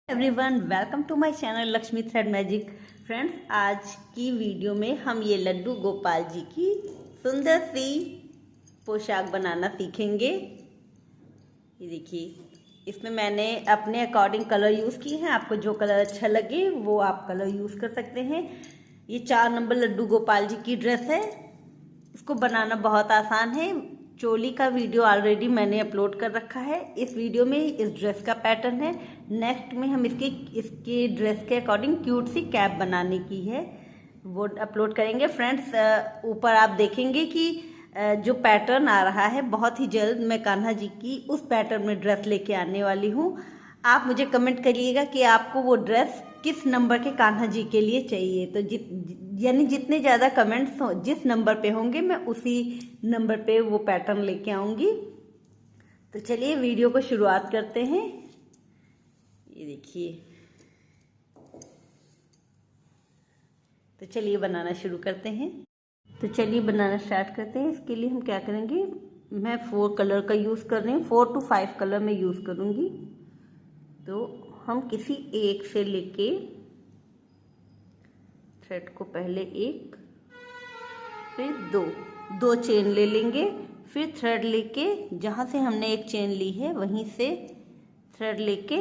Everyone, welcome to my channel Lakshmi thread magic. Friends, आज की video में हम ये लड्डू गोपाल जी की सुंदर सी पोशाक बनाना सीखेंगे। ये देखिए, इसमें मैंने अपने अकॉर्डिंग कलर यूज़ किए हैं। आपको जो कलर अच्छा लगे वो आप कलर यूज़ कर सकते हैं। ये 4 नंबर लड्डू गोपाल जी की ड्रेस है। इसको बनाना बहुत आसान है। चोली का वीडियो ऑलरेडी मैंने अपलोड कर रखा है। इस वीडियो में इस ड्रेस का पैटर्न है। नेक्स्ट में हम इसके ड्रेस के अकॉर्डिंग क्यूट सी कैप बनाने की है, वो अपलोड करेंगे। फ्रेंड्स, ऊपर आप देखेंगे कि जो पैटर्न आ रहा है, बहुत ही जल्द मैं कान्हा जी की उस पैटर्न में ड्रेस लेके आने वाली हूँ। आप मुझे कमेंट करिएगा कि आपको वो ड्रेस किस नंबर के कान्हा जी के लिए चाहिए। तो यानी जितने ज़्यादा कमेंट्स हो, जिस नंबर पे होंगे, मैं उसी नंबर पे वो पैटर्न लेके आऊँगी। तो चलिए वीडियो को शुरुआत करते हैं। ये देखिए, तो चलिए बनाना शुरू करते हैं। तो चलिए बनाना स्टार्ट करते हैं। इसके लिए हम क्या करेंगे, मैं 4 कलर का यूज़ कर रही हूँ। 4 to 5 कलर में यूज़ करूँगी। तो हम किसी एक से लेके थ्रेड को पहले एक, फिर दो चेन ले लेंगे। फिर थ्रेड लेके जहाँ से हमने एक चेन ली है वहीं से थ्रेड लेके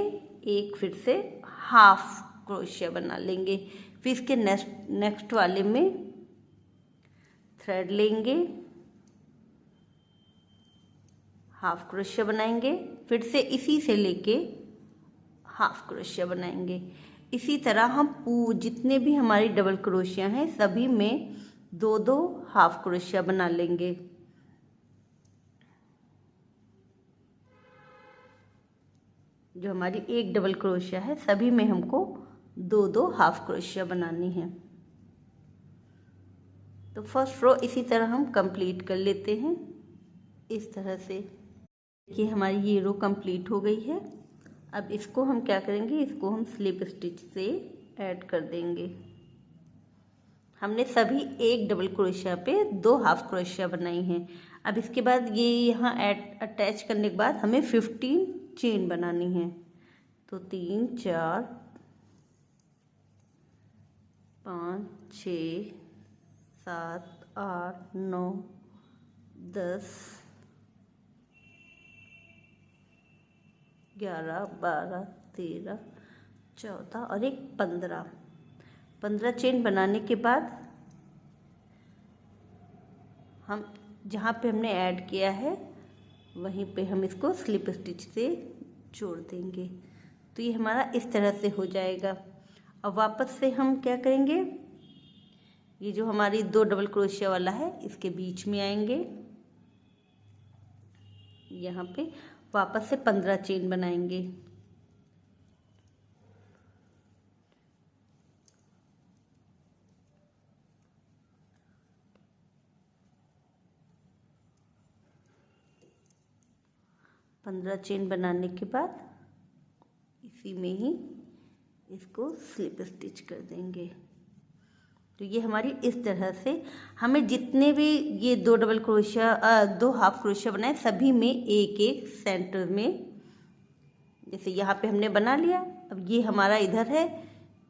एक फिर से हाफ क्रोशिया बना लेंगे। फिर इसके नेक्स्ट वाले में थ्रेड लेंगे, हाफ क्रोशिया बनाएंगे। फिर से इसी से लेके हाफ क्रोशिया बनाएंगे। इसी तरह हम जितने भी हमारी डबल क्रोशिया हैं सभी में 2-2 हाफ क्रोशिया बना लेंगे। जो हमारी एक डबल क्रोशिया है सभी में हमको 2-2 हाफ क्रोशिया बनानी है। तो फर्स्ट रो इसी तरह हम कंप्लीट कर लेते हैं। इस तरह से देखिए, हमारी ये रो कंप्लीट हो गई है। अब इसको हम क्या करेंगे, इसको हम स्लिप स्टिच से ऐड कर देंगे। हमने सभी एक डबल क्रोशिया पे 2 हाफ क्रोशिया बनाई हैं। अब इसके बाद ये यहाँ अटैच करने के बाद हमें 15 चेन बनानी है। तो 3 4 5 6 7 8 9 10 11 12 13 14 और एक 15 चेन बनाने के बाद हम जहाँ पे हमने ऐड किया है वहीं पे हम इसको स्लिप स्टिच से जोड़ देंगे। तो ये हमारा इस तरह से हो जाएगा। अब वापस से हम क्या करेंगे, ये जो हमारी 2 डबल क्रोशिया वाला है इसके बीच में आएंगे। यहाँ पे वापस से 15 चेन बनाएंगे। पंद्रह चेन बनाने के बाद इसी में ही इसको स्लिप स्टिच कर देंगे। तो ये हमारी इस तरह से हमें जितने भी ये 2 डबल क्रोशिया 2 हाफ क्रोशिया बनाए सभी में एक एक सेंटर में, जैसे यहाँ पे हमने बना लिया। अब ये हमारा इधर है,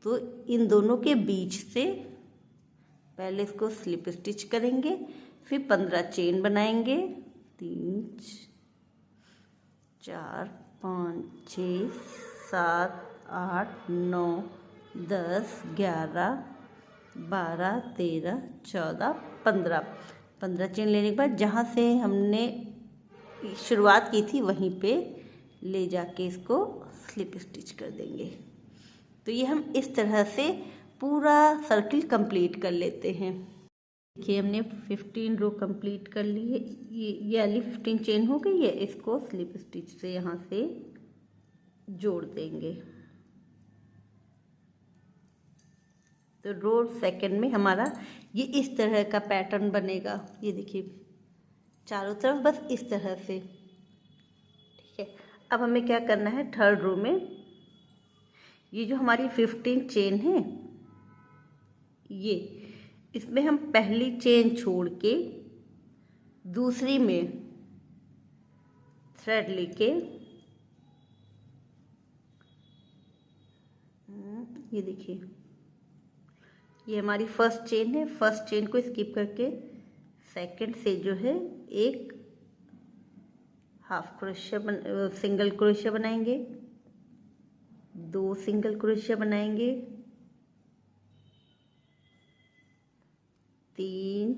तो इन दोनों के बीच से पहले इसको स्लिप स्टिच करेंगे। फिर 15 चेन बनाएंगे। 3 4 5 6 7 8 9 10 11 12 13 14 15 चेन लेने के बाद जहाँ से हमने शुरुआत की थी वहीं पे ले जाके इसको स्लिप स्टिच कर देंगे। तो ये हम इस तरह से पूरा सर्किल कंप्लीट कर लेते हैं। देखिए, हमने 15 रो कंप्लीट कर ली है। ये वाली 15 चेन हो गई है। इसको स्लिप स्टिच से यहाँ से जोड़ देंगे। तो रो सेकंड में हमारा ये इस तरह का पैटर्न बनेगा। ये देखिए, चारों तरफ बस इस तरह से। ठीक है, अब हमें क्या करना है, थर्ड रो में ये जो हमारी 15 चेन है, ये इसमें हम पहली चेन छोड़ के दूसरी में थ्रेड लेके ये देखिए, ये हमारी फर्स्ट चेन है। फर्स्ट चेन को स्किप करके सेकंड से जो है एक हाफ क्रोशिया सिंगल क्रोशिया बनाएंगे, 2 सिंगल क्रोशिया बनाएंगे, 3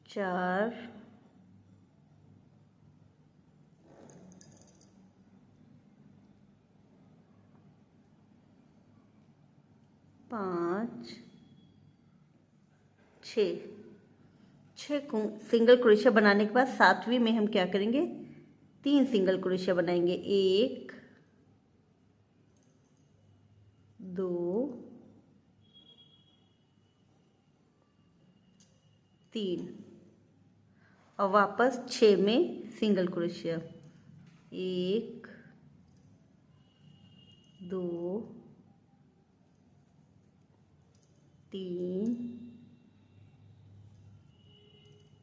4 5 6 सिंगल क्रोशिया बनाने के बाद 7वीं में हम क्या करेंगे, 3 सिंगल क्रोशिया बनाएंगे। 1 2 3 और वापस 6 में सिंगल क्रोशिया। 1 2 3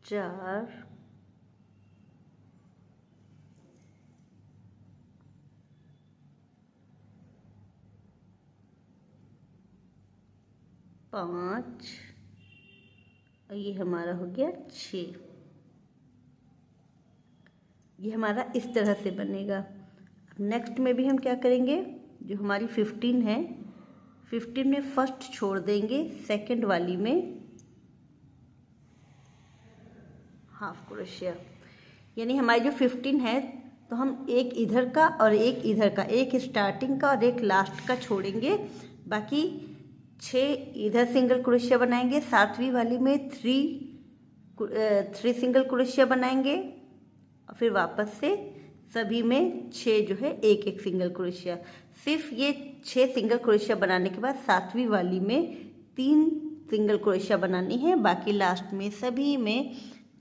4 5 और ये हमारा हो गया 6। ये हमारा इस तरह से बनेगा। अब नेक्स्ट में भी हम क्या करेंगे, जो हमारी 15 है, 15 में फर्स्ट छोड़ देंगे, सेकंड वाली में हाफ क्रोशिया। यानी हमारी जो 15 है तो हम एक इधर का और एक इधर का, एक स्टार्टिंग का और एक लास्ट का छोड़ेंगे, बाकी 6 इधर सिंगल क्रोशिया बनाएंगे। 7वीं वाली में 3 सिंगल क्रोशिया बनाएंगे और फिर वापस से सभी में 6 जो है एक एक सिंगल क्रोशिया। सिर्फ ये 6 सिंगल क्रोशिया बनाने के बाद 7वीं वाली में 3 सिंगल क्रोशिया बनानी है, बाकी लास्ट में सभी में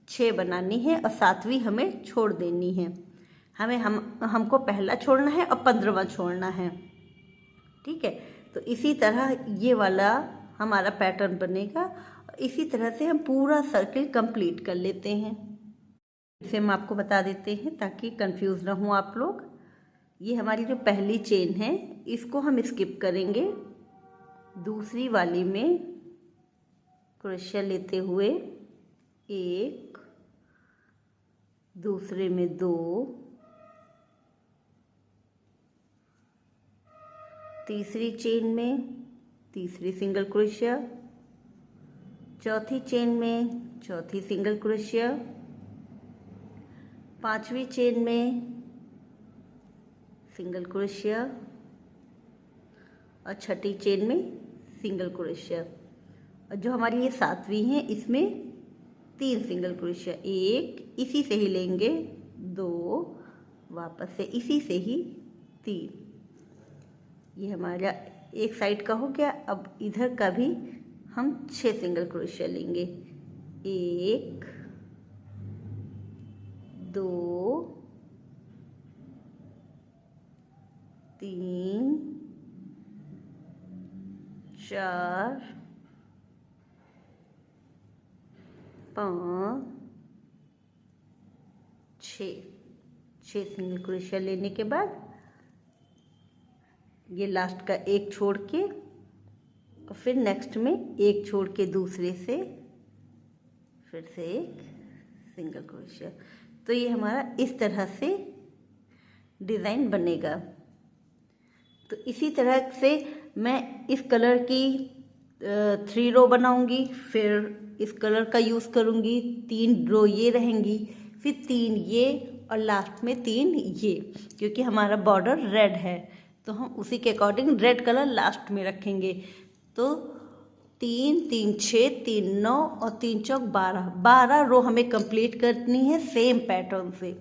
6 बनानी है और 7वीं हमें छोड़ देनी है। हमको पहला छोड़ना है और 15वां छोड़ना है। ठीक है, तो इसी तरह ये वाला हमारा पैटर्न बनेगा। इसी तरह से हम पूरा सर्किल कंप्लीट कर लेते हैं। इसे हम आपको बता देते हैं ताकि कंफ्यूज ना हो आप लोग। ये हमारी जो पहली चेन है इसको हम स्किप करेंगे, दूसरी वाली में क्रोशिया लेते हुए 1, दूसरे में 2, तीसरी चेन में तीसरी सिंगल क्रोशिया, चौथी चेन में चौथी सिंगल क्रोशिया, 5वीं चेन में सिंगल क्रोशिया और 6ठी चेन में सिंगल क्रोशिया। और जो हमारी ये 7वीं है इसमें 3 सिंगल क्रोशिया, 1 इसी से ही लेंगे, 2 वापस से इसी से ही 3। ये हमारा एक साइड का हो गया। अब इधर का भी हम 6 सिंगल क्रोशिया लेंगे, 1 2 3 4 5 6 सिंगल क्रोशिया लेने के बाद ये लास्ट का एक छोड़ के और फिर नेक्स्ट में एक छोड़ के दूसरे से फिर से एक सिंगल क्रोशिया। तो ये हमारा इस तरह से डिज़ाइन बनेगा। तो इसी तरह से मैं इस कलर की 3 रो बनाऊंगी, फिर इस कलर का यूज़ करूंगी, 3 रो ये रहेंगी, फिर 3 ये और लास्ट में 3 ये, क्योंकि हमारा बॉर्डर रेड है तो हम उसी के अकॉर्डिंग रेड कलर लास्ट में रखेंगे। तो 3 3 6 3 9 और 3 चौक 12 रो हमें कंप्लीट करनी है सेम पैटर्न से।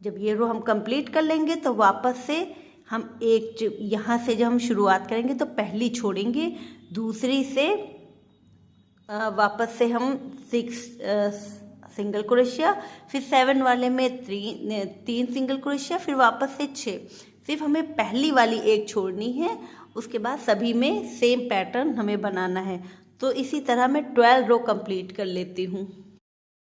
जब ये रो हम कंप्लीट कर लेंगे तो वापस से हम यहाँ से जब हम शुरुआत करेंगे तो पहली छोड़ेंगे, दूसरी से वापस से हम 6 सिंगल क्रोशिया, फिर 7 वाले में 3 सिंगल क्रोशिया, फिर वापस से 6। सिर्फ हमें पहली वाली एक छोड़नी है, उसके बाद सभी में सेम पैटर्न हमें बनाना है। तो इसी तरह मैं 12 रो कंप्लीट कर लेती हूँ।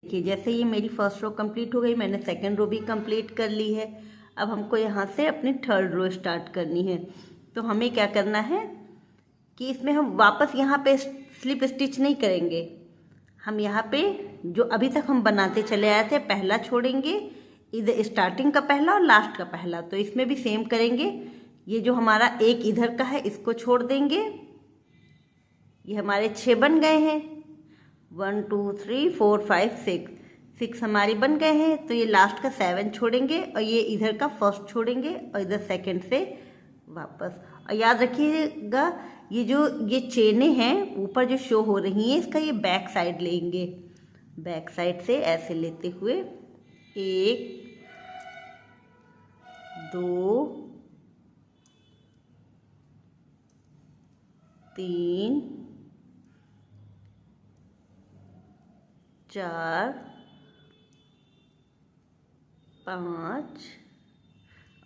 देखिए जैसे ये मेरी फर्स्ट रो कंप्लीट हो गई, मैंने सेकंड रो भी कंप्लीट कर ली है। अब हमको यहाँ से अपनी थर्ड रो स्टार्ट करनी है। तो हमें क्या करना है कि इसमें हम वापस यहाँ पे स्लिप स्टिच नहीं करेंगे। हम यहाँ पे जो अभी तक हम बनाते चले आए थे, पहला छोड़ेंगे, इधर स्टार्टिंग का पहला और लास्ट का पहला। तो इसमें भी सेम करेंगे। ये जो हमारा एक इधर का है इसको छोड़ देंगे। ये हमारे 6 बन गए हैं, 1 2 3 4 5 6 हमारी बन गए हैं। तो ये लास्ट का 7 छोड़ेंगे और ये इधर का फर्स्ट छोड़ेंगे और इधर सेकंड से वापस। और याद रखिएगा ये चेनें हैं ऊपर जो शो हो रही हैं, इसका ये बैक साइड लेंगे। बैक साइड से ऐसे लेते हुए 1 2 3 4 5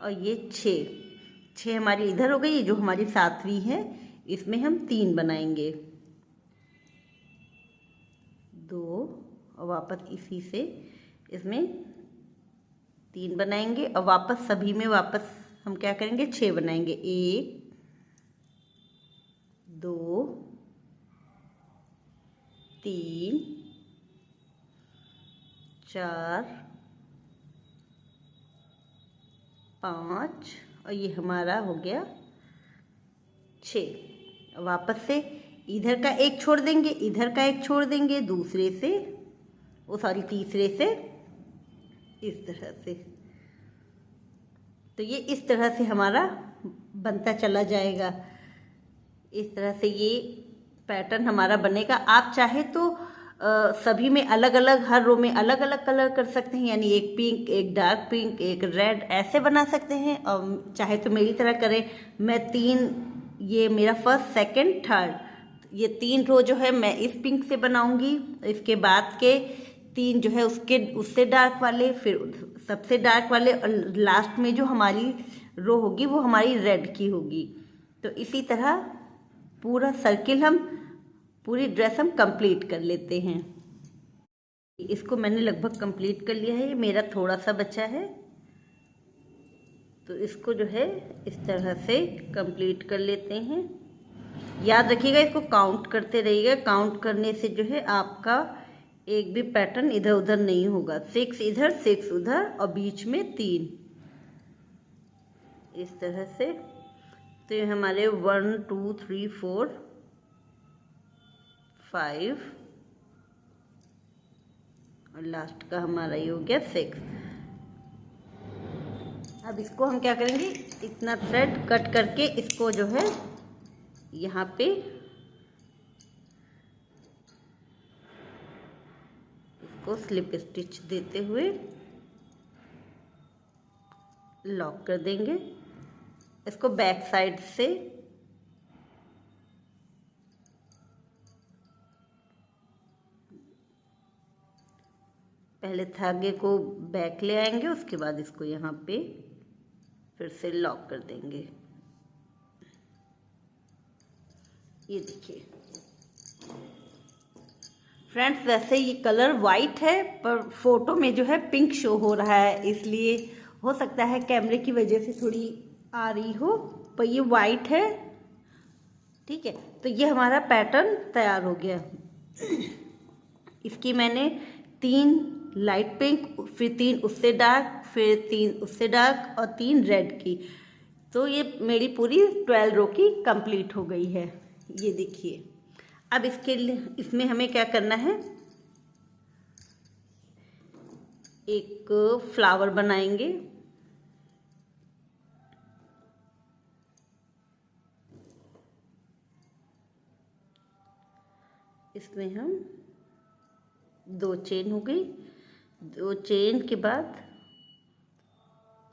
और ये 6 हमारी इधर हो गई। जो हमारी 7वीं है इसमें हम 3 बनाएंगे, 2 और वापस इसी से इसमें 3 बनाएंगे और वापस सभी में वापस हम क्या करेंगे 6 बनाएंगे। 1 2 3 4 5 और ये हमारा हो गया 6। वापस से इधर का एक छोड़ देंगे, इधर का एक छोड़ देंगे, दूसरे से तीसरे से इस तरह से। तो ये इस तरह से हमारा बनता चला जाएगा। इस तरह से ये पैटर्न हमारा बनेगा। आप चाहे तो सभी में अलग अलग, हर रो में अलग अलग कलर कर सकते हैं, यानी एक पिंक, एक डार्क पिंक, एक रेड, ऐसे बना सकते हैं। और चाहे तो मेरी तरह करें। मैं 3, ये मेरा फर्स्ट सेकंड थर्ड, ये 3 रो जो है मैं इस पिंक से बनाऊंगी। इसके बाद के 3 जो है उससे डार्क वाले, फिर सबसे डार्क वाले, और लास्ट में जो हमारी रो होगी वो हमारी रेड की होगी। तो इसी तरह पूरा सर्किल पूरी ड्रेस हम कंप्लीट कर लेते हैं। इसको मैंने लगभग कंप्लीट कर लिया है। ये मेरा थोड़ा सा बचा है, तो इसको जो है इस तरह से कंप्लीट कर लेते हैं। याद रखिएगा, इसको काउंट करते रहिएगा। काउंट करने से जो है आपका एक भी पैटर्न इधर उधर नहीं होगा। 6 इधर 6 उधर और बीच में 3, इस तरह से। तो ये हमारे 1 2 3 4 5 और लास्ट का हमारा ये हो गया 6। अब इसको हम क्या करेंगे, इतना थ्रेड कट करके इसको जो है यहाँ पे इसको स्लिप स्टिच देते हुए लॉक कर देंगे। इसको बैक साइड से पहले धागे को बैक ले आएंगे, उसके बाद इसको यहाँ पे फिर से लॉक कर देंगे। ये देखिए फ्रेंड्स, वैसे ये कलर वाइट है पर फोटो में जो है पिंक शो हो रहा है, इसलिए हो सकता है कैमरे की वजह से थोड़ी आ रही हो, पर ये वाइट है। ठीक है, तो ये हमारा पैटर्न तैयार हो गया। इसकी मैंने 3 लाइट पिंक, फिर 3 उससे डार्क, फिर 3 उससे डार्क और 3 रेड की। तो ये मेरी पूरी 12 रो की कंप्लीट हो गई है। ये देखिए, अब इसमें हमें क्या करना है, एक फ्लावर बनाएंगे। इसमें हम 2 चेन हो गई। 2 चेन के बाद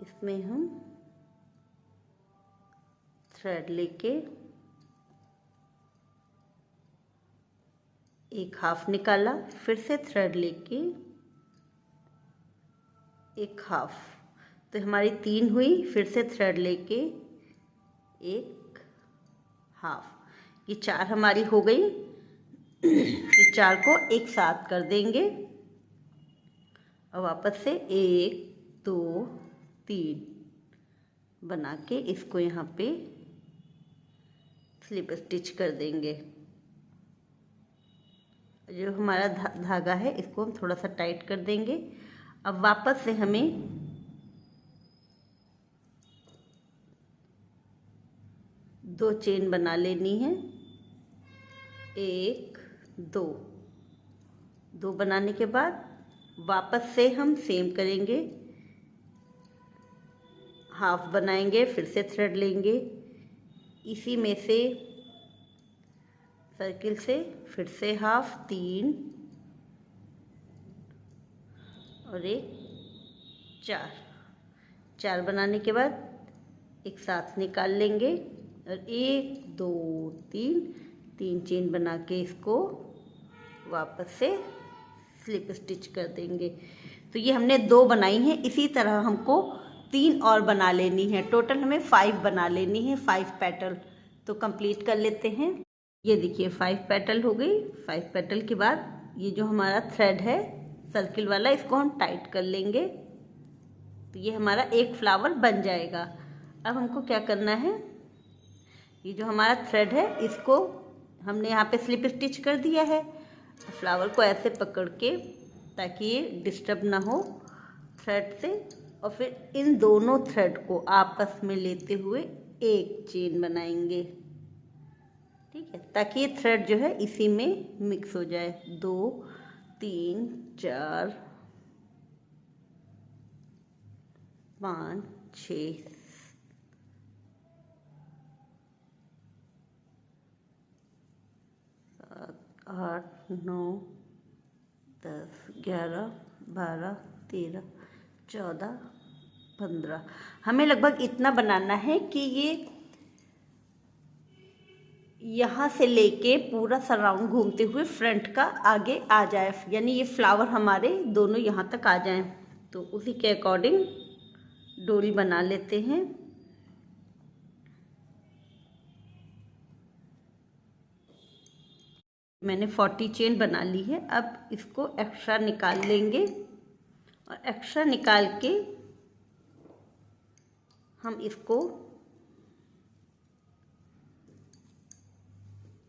इसमें हम थ्रेड लेके एक हाफ निकाला, फिर से थ्रेड लेके एक हाफ, तो हमारी 3 हुई। फिर से थ्रेड लेके एक हाफ, ये 4 हमारी हो गई। फिर 4 को एक साथ कर देंगे और वापस से 1 2 3 बना के इसको यहाँ पे स्लिप स्टिच कर देंगे। जो हमारा धागा है इसको हम थोड़ा सा टाइट कर देंगे। अब वापस से हमें दो चेन बना लेनी है, एक दो। दो बनाने के बाद वापस से हम सेम करेंगे, हाफ बनाएंगे, फिर से थ्रेड लेंगे, इसी में से सर्किल से फिर से हाफ, 3 और एक 4 बनाने के बाद एक साथ निकाल लेंगे और 1 2 3 चेन बना के इसको वापस से स्लिप स्टिच कर देंगे। तो ये हमने 2 बनाई हैं, इसी तरह हमको 3 और बना लेनी है। टोटल हमें 5 बना लेनी है, 5 पेटल। तो कंप्लीट कर लेते हैं। ये देखिए 5 पेटल हो गई। 5 पेटल के बाद ये जो हमारा थ्रेड है सर्किल वाला, इसको हम टाइट कर लेंगे। तो ये हमारा एक फ्लावर बन जाएगा। अब हमको क्या करना है, ये जो हमारा थ्रेड है इसको हमने यहाँ पे स्लिप स्टिच कर दिया है। फ्लावर को ऐसे पकड़ के, ताकि ये डिस्टर्ब ना हो थ्रेड से, और फिर इन दोनों थ्रेड को आपस में लेते हुए एक चेन बनाएंगे। ठीक है, ताकि ये थ्रेड जो है इसी में मिक्स हो जाए। 2 3 4 5 6 7 8 9 10 11 12 13 14 15। हमें लगभग इतना बनाना है कि ये यहाँ से लेके पूरा सराउंड घूमते हुए फ्रंट का आगे आ जाए, यानी ये फ्लावर हमारे दोनों यहाँ तक आ जाएं। तो उसी के अकॉर्डिंग डोरी बना लेते हैं। मैंने 40 चेन बना ली है। अब इसको एक्स्ट्रा निकाल लेंगे और एक्स्ट्रा निकाल के हम इसको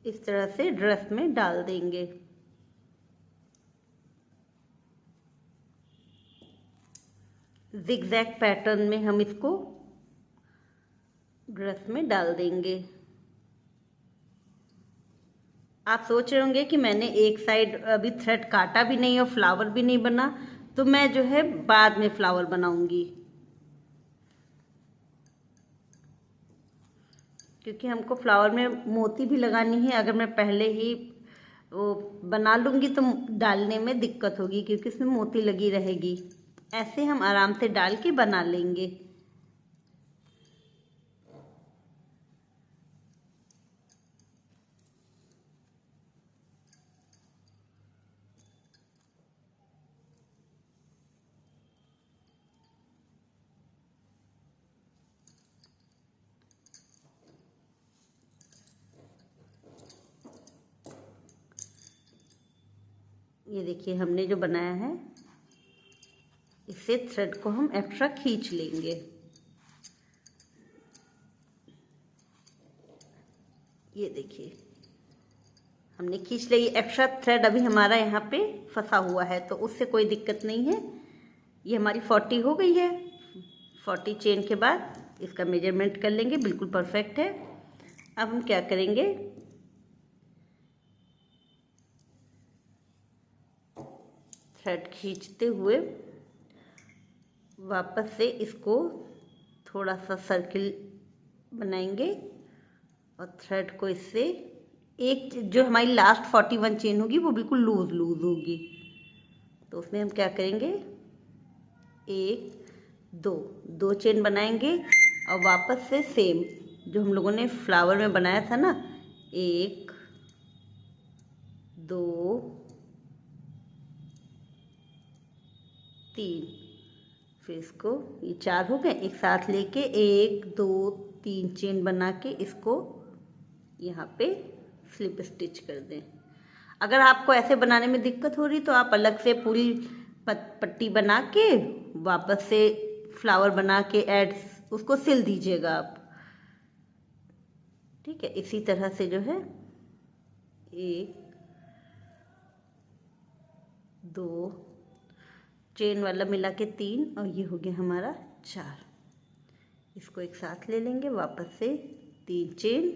इस तरह से ड्रेस में डाल देंगे। जिगजैग पैटर्न में हम इसको ड्रेस में डाल देंगे। आप सोच रहे होंगे कि मैंने एक साइड अभी थ्रेड काटा भी नहीं और फ्लावर भी नहीं बना, तो मैं जो है बाद में फ्लावर बनाऊंगी, क्योंकि हमको फ्लावर में मोती भी लगानी है। अगर मैं पहले ही वो बना लूँगी तो डालने में दिक्कत होगी, क्योंकि इसमें मोती लगी रहेगी। ऐसे हम आराम से डाल के बना लेंगे। ये देखिए हमने जो बनाया है, इससे थ्रेड को हम एक्स्ट्रा खींच लेंगे। ये देखिए हमने खींच ली। एक्स्ट्रा थ्रेड अभी हमारा यहाँ पे फंसा हुआ है, तो उससे कोई दिक्कत नहीं है। ये हमारी 40 हो गई है। 40 चेन के बाद इसका मेजरमेंट कर लेंगे, बिल्कुल परफेक्ट है। अब हम क्या करेंगे, थ्रेड खींचते हुए वापस से इसको थोड़ा सा सर्किल बनाएंगे और थ्रेड को इससे एक, जो हमारी लास्ट 41 चेन होगी वो बिल्कुल लूज होगी। तो उसमें हम क्या करेंगे, 1 2 चेन बनाएंगे और वापस से सेम जो हम लोगों ने फ्लावर में बनाया था ना, 1 2 3, फिर इसको ये 4 हो गए, एक साथ लेके 1 2 3 चेन बना के इसको यहाँ पे स्लिप स्टिच कर दें। अगर आपको ऐसे बनाने में दिक्कत हो रही तो आप अलग से पूरी पट्टी बना के वापस से फ्लावर बना के ऐड उसको सिल दीजिएगा आप। ठीक है, इसी तरह से जो है 1 2 चेन वाला मिला के 3 और ये हो गया हमारा 4। इसको एक साथ ले लेंगे, वापस से 3 चेन,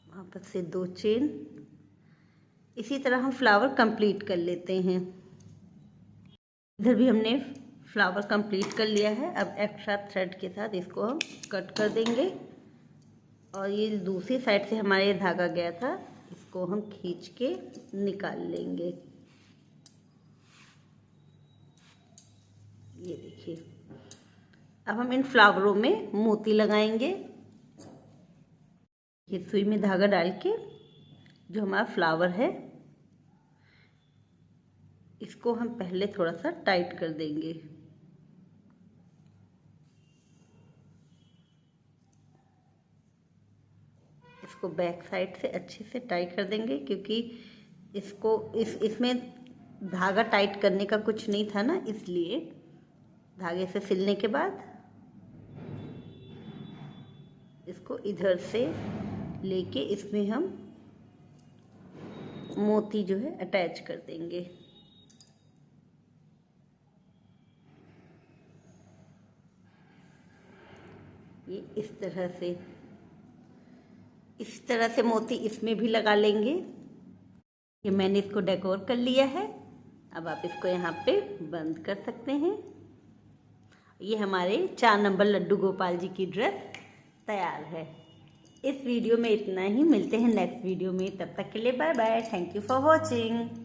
वापस से 2 चेन। इसी तरह हम फ्लावर कंप्लीट कर लेते हैं। इधर भी हमने फ्लावर कंप्लीट कर लिया है। अब एक्स्ट्रा थ्रेड के साथ इसको हम कट कर देंगे और ये दूसरी साइड से हमारा ये धागा गया था, इसको हम खींच के निकाल लेंगे। ये देखिए, अब हम इन फ्लावरों में मोती लगाएंगे। ये सुई में धागा डाल के जो हमारा फ्लावर है इसको हम पहले थोड़ा सा टाइट कर देंगे। इसको बैक साइड से अच्छे से टाइट कर देंगे, क्योंकि इसको इसमें धागा टाइट करने का कुछ नहीं था ना, इसलिए धागे से सिलने के बाद इसको इधर से लेके इसमें हम मोती जो है अटैच कर देंगे। ये इस तरह से मोती इसमें भी लगा लेंगे। ये मैंने इसको डेकोर कर लिया है। अब आप इसको यहाँ पे बंद कर सकते हैं। ये हमारे 4 नंबर लड्डू गोपाल जी की ड्रेस तैयार है। इस वीडियो में इतना ही, मिलते हैं नेक्स्ट वीडियो में। तब तक के लिए bye bye. Thank you for watching.